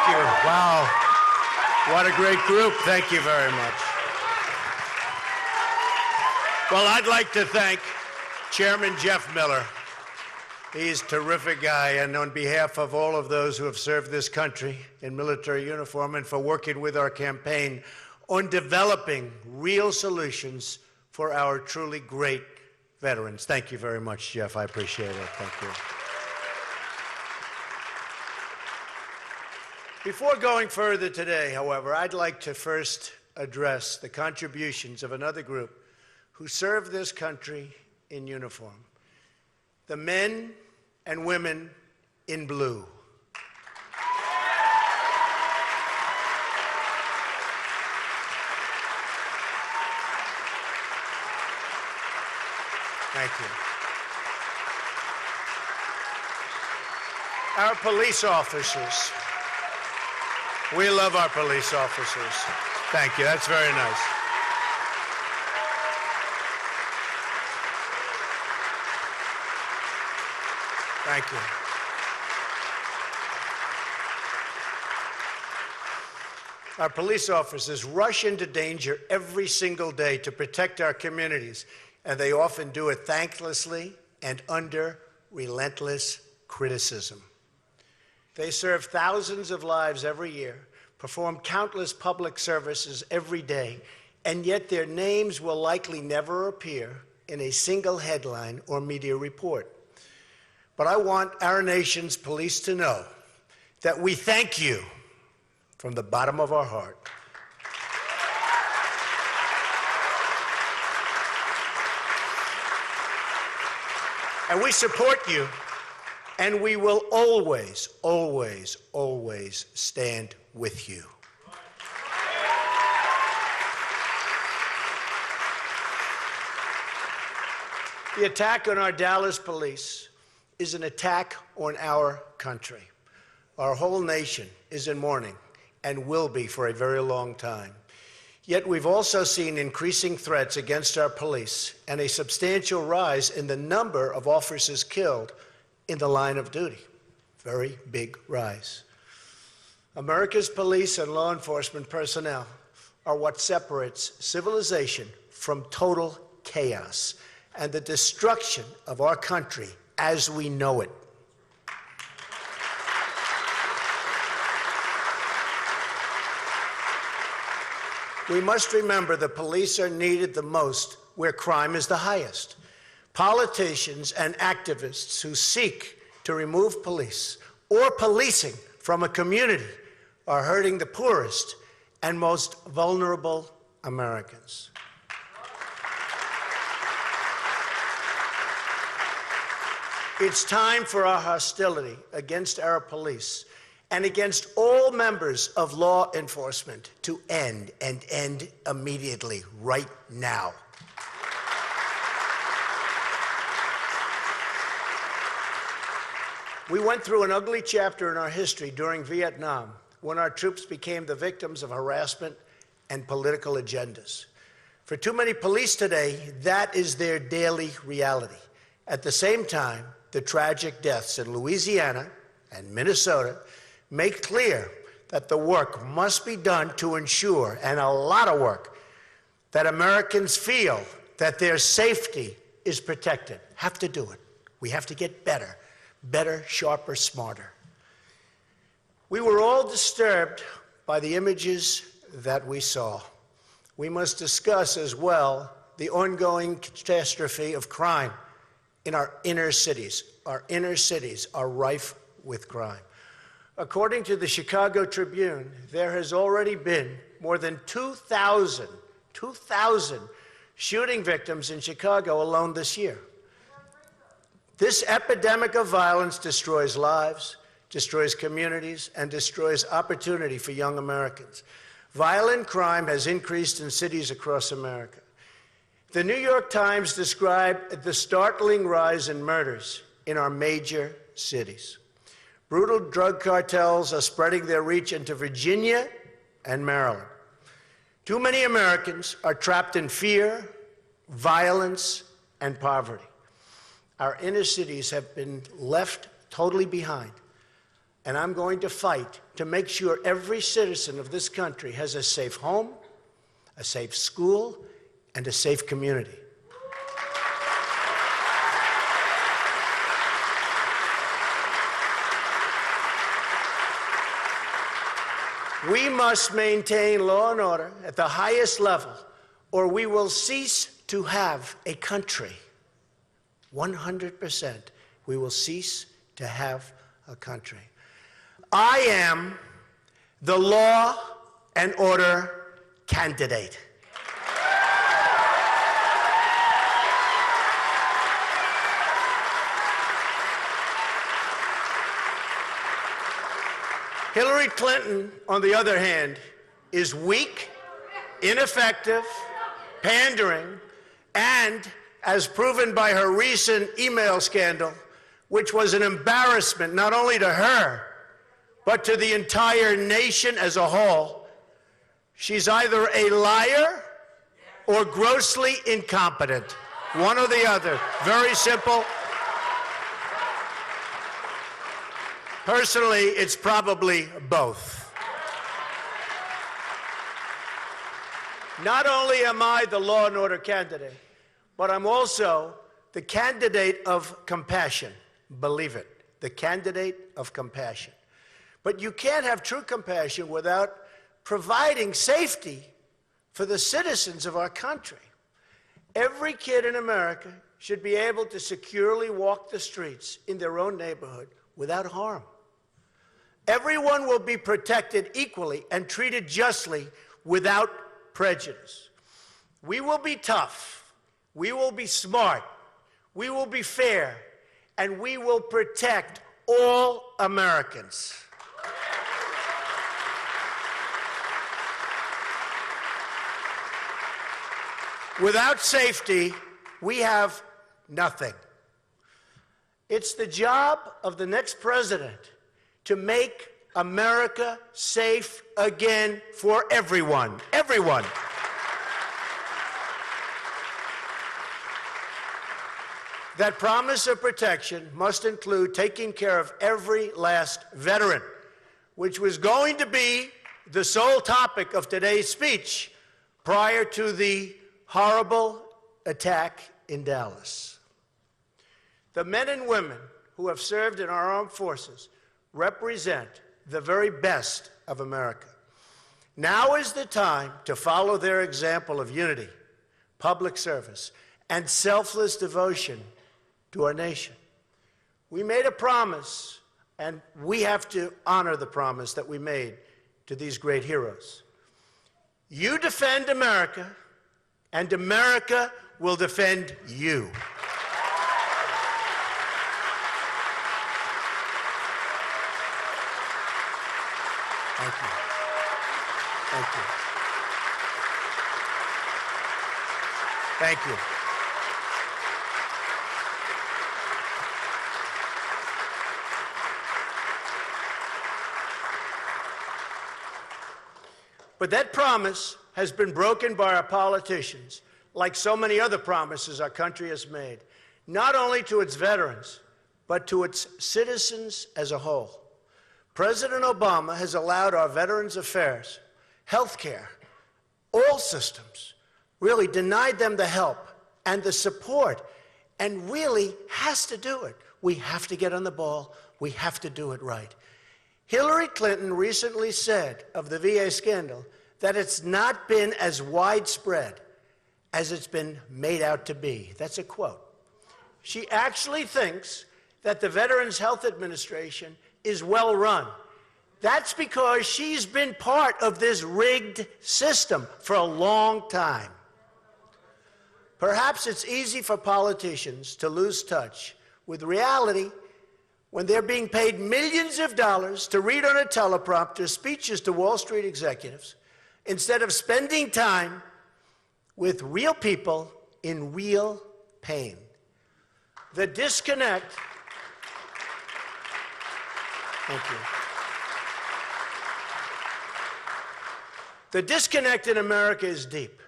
Thank you. Wow. What a great group. Thank you very much. Well, I'd like to thank Chairman Jeff Miller. He's a terrific guy, and on behalf of all of those who have served this country in military uniform and for working with our campaign on developing real solutions for our truly great veterans. Thank you very much, Jeff. I appreciate it. Thank you. Before going further today, however, I'd like to first address the contributions of another group who serve this country in uniform, the men and women in blue. Thank you. Our police officers. We love our police officers. Thank you. That's very nice. Thank you. Our police officers rush into danger every single day to protect our communities, and they often do it thanklessly and under relentless criticism. They serve thousands of lives every year, perform countless public services every day, and yet their names will likely never appear in a single headline or media report. But I want our nation's police to know that we thank you from the bottom of our heart. And we support you, and we will always, always, always stand with you. The attack on our Dallas police is an attack on our country. Our whole nation is in mourning and will be for a very long time. Yet we've also seen increasing threats against our police and a substantial rise in the number of officers killed in the line of duty. Very big rise. America's police and law enforcement personnel are what separates civilization from total chaos and the destruction of our country as we know it. We must remember the police are needed the most where crime is the highest. Politicians and activists who seek to remove police or policing from a community are hurting the poorest and most vulnerable Americans. It's time for our hostility against our police and against all members of law enforcement to end, and end immediately, right now. We went through an ugly chapter in our history during Vietnam, when our troops became the victims of harassment and political agendas. For too many police today, that is their daily reality. At the same time, the tragic deaths in Louisiana and Minnesota make clear that the work must be done to ensure, and a lot of work, that Americans feel that their safety is protected. Have to do it. We have to get better. Better, sharper, smarter. We were all disturbed by the images that we saw. We must discuss as well the ongoing catastrophe of crime in our inner cities. Our inner cities are rife with crime. According to the Chicago Tribune, there has already been more than 2,000 shooting victims in Chicago alone this year. This epidemic of violence destroys lives, destroys communities, and destroys opportunity for young Americans. Violent crime has increased in cities across America. The New York Times described the startling rise in murders in our major cities. Brutal drug cartels are spreading their reach into Virginia and Maryland. Too many Americans are trapped in fear, violence, and poverty. Our inner cities have been left totally behind. and I'm going to fight to make sure every citizen of this country has a safe home, a safe school, and a safe community. We must maintain law and order at the highest level, or we will cease to have a country. 100%, we will cease to have a country. I am the law and order candidate. Hillary Clinton, on the other hand, is weak, ineffective, pandering, and, as proven by her recent email scandal, which was an embarrassment not only to her, but to the entire nation as a whole, she's either a liar or grossly incompetent. One or the other. Very simple. Personally, it's probably both. Not only am I the law and order candidate, but I'm also the candidate of compassion. Believe it, the candidate of compassion. But you can't have true compassion without providing safety for the citizens of our country. Every kid in America should be able to securely walk the streets in their own neighborhood without harm. Everyone will be protected equally and treated justly without prejudice. We will be tough, we will be smart, we will be fair, and we will protect all Americans. Without safety, we have nothing. It's the job of the next president to make America safe again for everyone. Everyone. That promise of protection must include taking care of every last veteran, which was going to be the sole topic of today's speech prior to the horrible attack in Dallas. The men and women who have served in our armed forces represent the very best of America. Now is the time to follow their example of unity, public service, and selfless devotion to our nation. We made a promise, and we have to honor the promise that we made to these great heroes. You defend America, and America will defend you. Thank you. Thank you. Thank you. But that promise has been broken by our politicians, like so many other promises our country has made, not only to its veterans, but to its citizens as a whole. President Obama has allowed our Veterans Affairs, health care, all systems, really denied them the help and the support, and really has to do it. We have to get on the ball. We have to do it right. Hillary Clinton recently said of the VA scandal that it's not been as widespread as it's been made out to be. That's a quote. She actually thinks that the Veterans Health Administration is well run. That's because she's been part of this rigged system for a long time. Perhaps it's easy for politicians to lose touch with reality when they're being paid millions of dollars to read on a teleprompter speeches to Wall Street executives instead of spending time with real people in real pain. The disconnect. Thank you. The disconnect in America is deep.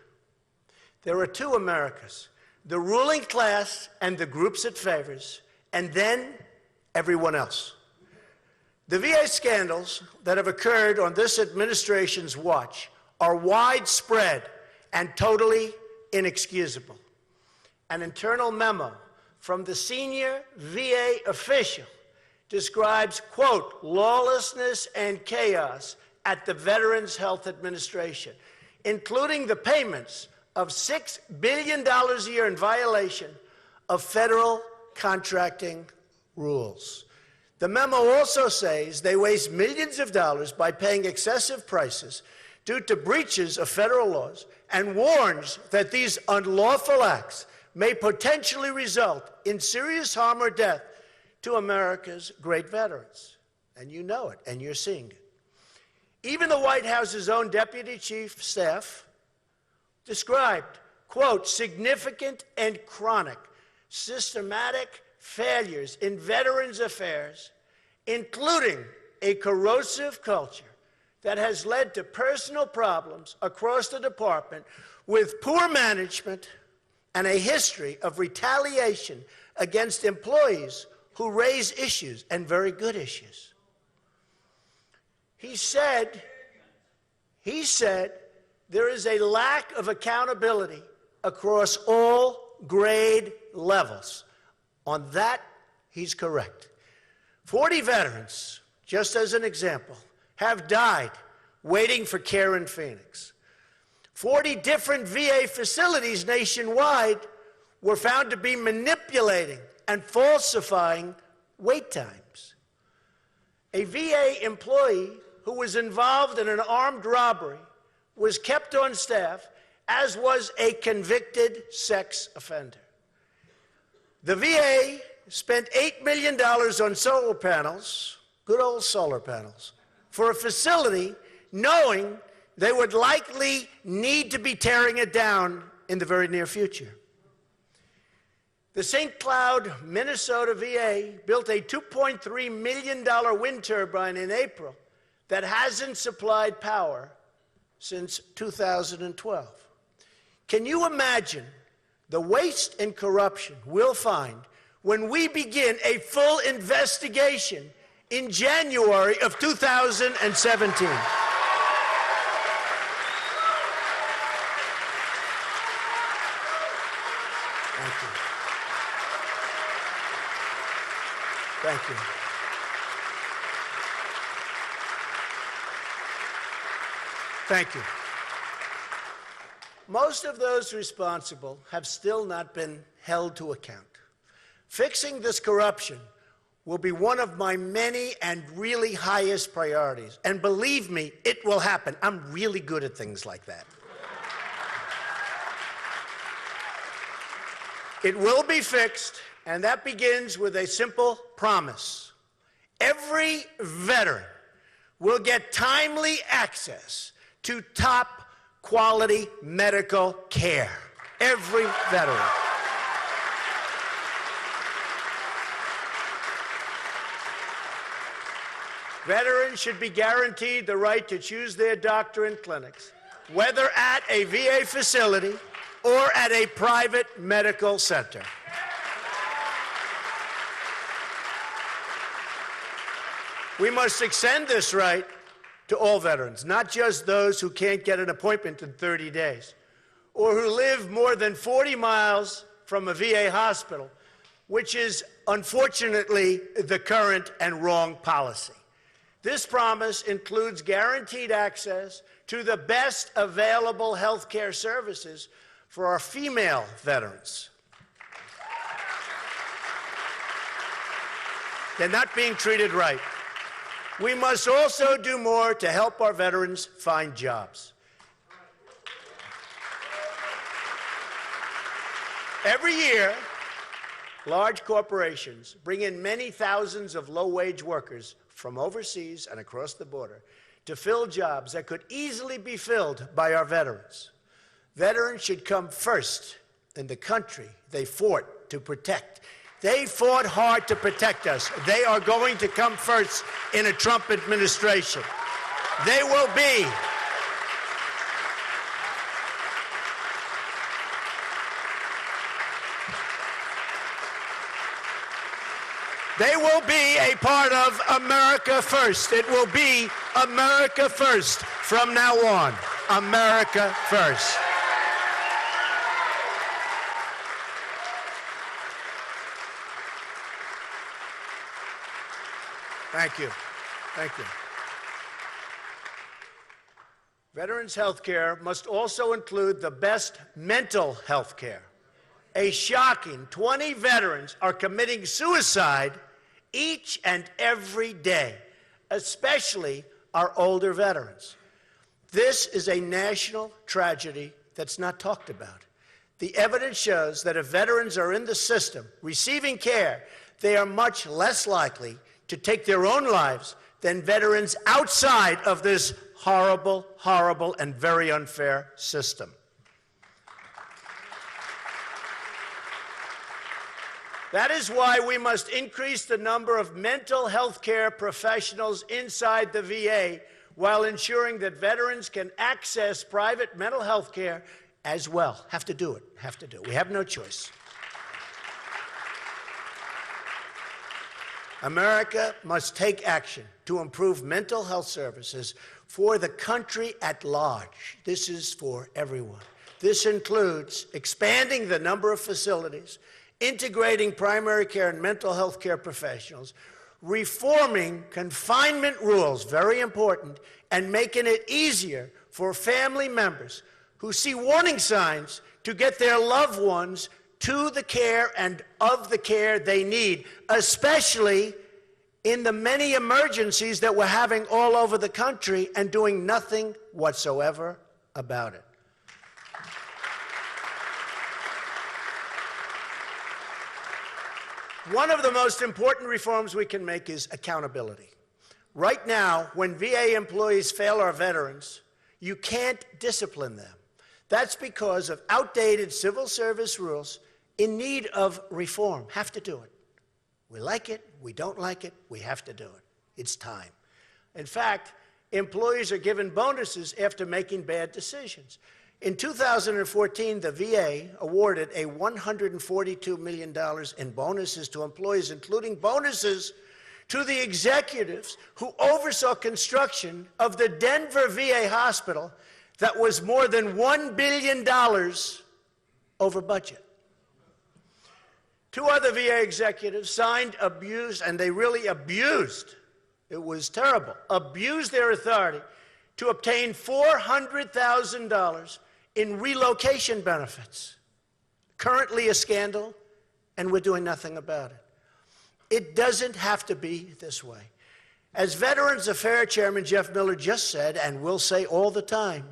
There are two Americas, the ruling class and the groups it favors, and then everyone else. The VA scandals that have occurred on this administration's watch are widespread and totally inexcusable. An internal memo from the senior VA official describes, quote, lawlessness and chaos at the Veterans Health Administration, including the payments of $6 billion a year in violation of federal contracting rules. The memo also says they waste millions of dollars by paying excessive prices due to breaches of federal laws and warns that these unlawful acts may potentially result in serious harm or death to America's great veterans. And you know it, and you're seeing it. Even the White House's own Deputy Chief Staff described, quote, significant and chronic systematic failures in veterans affairs, including a corrosive culture that has led to personal problems across the department with poor management and a history of retaliation against employees who raise issues, and very good issues. He said there is a lack of accountability across all grade levels. On that, he's correct. 40 veterans, just as an example, have died waiting for care in Phoenix. 40 different VA facilities nationwide were found to be manipulating and falsifying wait times. A VA employee who was involved in an armed robbery was kept on staff, as was a convicted sex offender. The VA spent $8 million on solar panels, good old solar panels, for a facility knowing they would likely need to be tearing it down in the very near future. The St. Cloud, Minnesota VA built a $2.3 million wind turbine in April that hasn't supplied power since 2012. Can you imagine the waste and corruption we'll find when we begin a full investigation in January of 2017? Thank you. Thank you. Thank you. Most of those responsible have still not been held to account. Fixing this corruption will be one of my many and really highest priorities. And believe me, it will happen. I'm really good at things like that. It will be fixed, and that begins with a simple promise. Every veteran will get timely access to top quality medical care. Every veteran. Veterans should be guaranteed the right to choose their doctor and clinics, whether at a VA facility or at a private medical center. We must extend this right to all veterans, not just those who can't get an appointment in 30 days or who live more than 40 miles from a VA hospital, which is unfortunately the current and wrong policy. This promise includes guaranteed access to the best available health care services for our female veterans. They're not being treated right. We must also do more to help our veterans find jobs. Every year, large corporations bring in many thousands of low-wage workers from overseas and across the border to fill jobs that could easily be filled by our veterans. Veterans should come first in the country they fought to protect. They fought hard to protect us. They are going to come first in a Trump administration. They will be a part of America first. It will be America first from now on. America first. Thank you. Thank you. Veterans health care must also include the best mental health care. A shocking 20 veterans are committing suicide each and every day, especially our older veterans. This is a national tragedy that's not talked about. The evidence shows that if veterans are in the system receiving care, they are much less likely to take their own lives than veterans outside of this horrible, horrible, and very unfair system. That is why we must increase the number of mental health care professionals inside the VA while ensuring that veterans can access private mental health care as well. Have to do it. Have to do it. We have no choice. America must take action to improve mental health services for the country at large. This is for everyone. This includes expanding the number of facilities, integrating primary care and mental health care professionals, reforming confinement rules, very important, and making it easier for family members who see warning signs to get their loved ones to the care and of the care they need, especially in the many emergencies that we're having all over the country and doing nothing whatsoever about it. One of the most important reforms we can make is accountability. Right now, when VA employees fail our veterans, you can't discipline them. That's because of outdated civil service rules in need of reform. Have to do it. We like it, we don't like it, we have to do it. It's time. In fact, employees are given bonuses after making bad decisions. In 2014, the VA awarded a $142 million in bonuses to employees, including bonuses to the executives who oversaw construction of the Denver VA hospital that was more than $1 billion over budget. Two other VA executives signed, abused, and they really abused, it was terrible, abused their authority to obtain $400,000 in relocation benefits. Currently a scandal, and we're doing nothing about it. It doesn't have to be this way. As Veterans Affairs Chairman Jeff Miller just said, and will say all the time,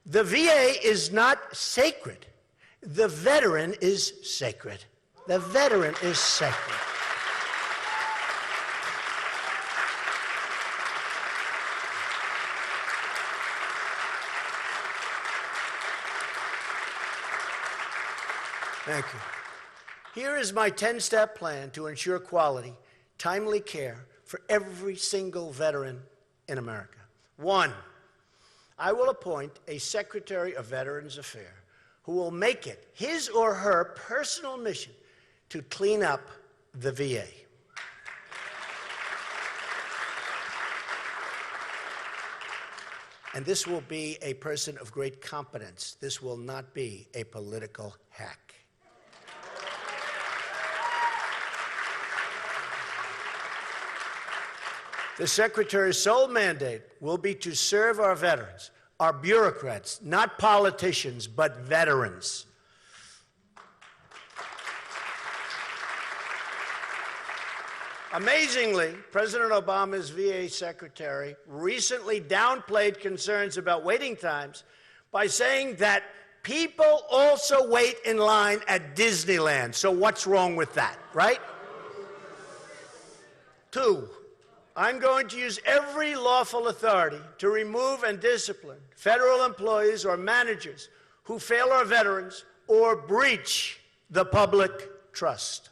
the VA is not sacred. The veteran is sacred. The veteran is sacred. Thank you. Here is my 10-step plan to ensure quality, timely care for every single veteran in America. 1, I will appoint a Secretary of Veterans Affairs who will make it his or her personal mission to clean up the VA. And this will be a person of great competence. This will not be a political hack. The Secretary's sole mandate will be to serve our veterans, our bureaucrats, not politicians, but veterans. Amazingly, President Obama's VA Secretary recently downplayed concerns about waiting times by saying that people also wait in line at Disneyland. So what's wrong with that, right? 2, I'm going to use every lawful authority to remove and discipline federal employees or managers who fail our veterans or breach the public trust.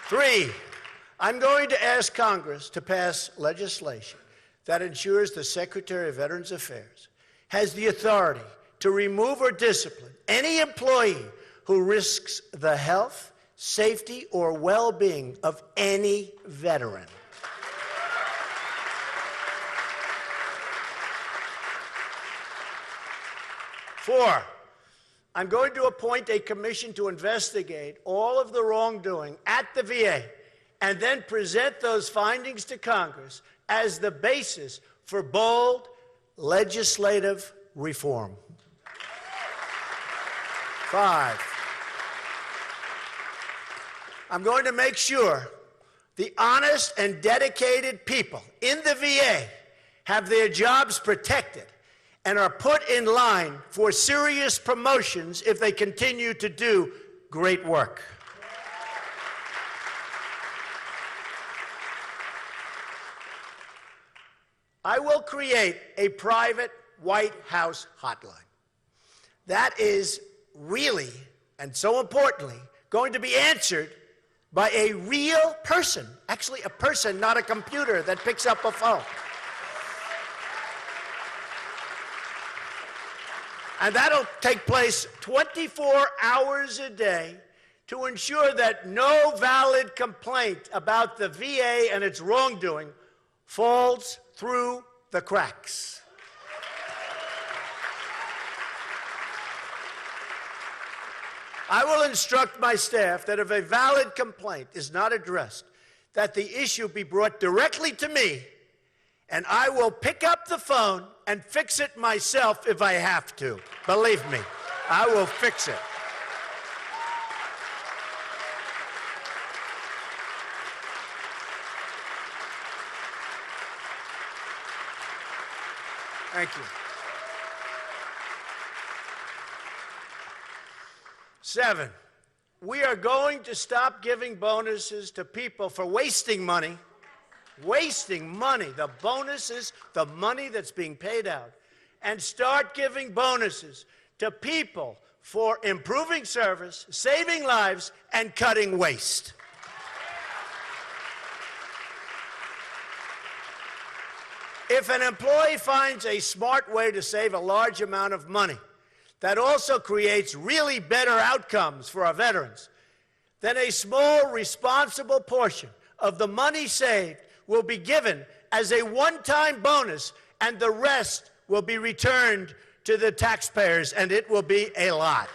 3, I'm going to ask Congress to pass legislation that ensures the Secretary of Veterans Affairs has the authority to remove or discipline any employee who risks the health, safety, or well-being of any veteran. Four, I'm going to appoint a commission to investigate all of the wrongdoing at the VA and then present those findings to Congress as the basis for bold legislative reform. Five, I'm going to make sure the honest and dedicated people in the VA have their jobs protected and are put in line for serious promotions if they continue to do great work. I will create a private White House hotline. That is really, and so importantly, going to be answered by a real person. Actually, a person, not a computer that picks up a phone. And that'll take place 24 hours a day to ensure that no valid complaint about the VA and its wrongdoing falls through the cracks. I will instruct my staff that if a valid complaint is not addressed, that the issue be brought directly to me, and I will pick up the phone and fix it myself if I have to. Believe me, I will fix it. Thank you. 7, we are going to stop giving bonuses to people for wasting money. Wasting money, the bonuses, the money that's being paid out, and start giving bonuses to people for improving service, saving lives, and cutting waste. If an employee finds a smart way to save a large amount of money that also creates really better outcomes for our veterans, then a small, responsible portion of the money saved will be given as a one-time bonus, and the rest will be returned to the taxpayers, and it will be a lot.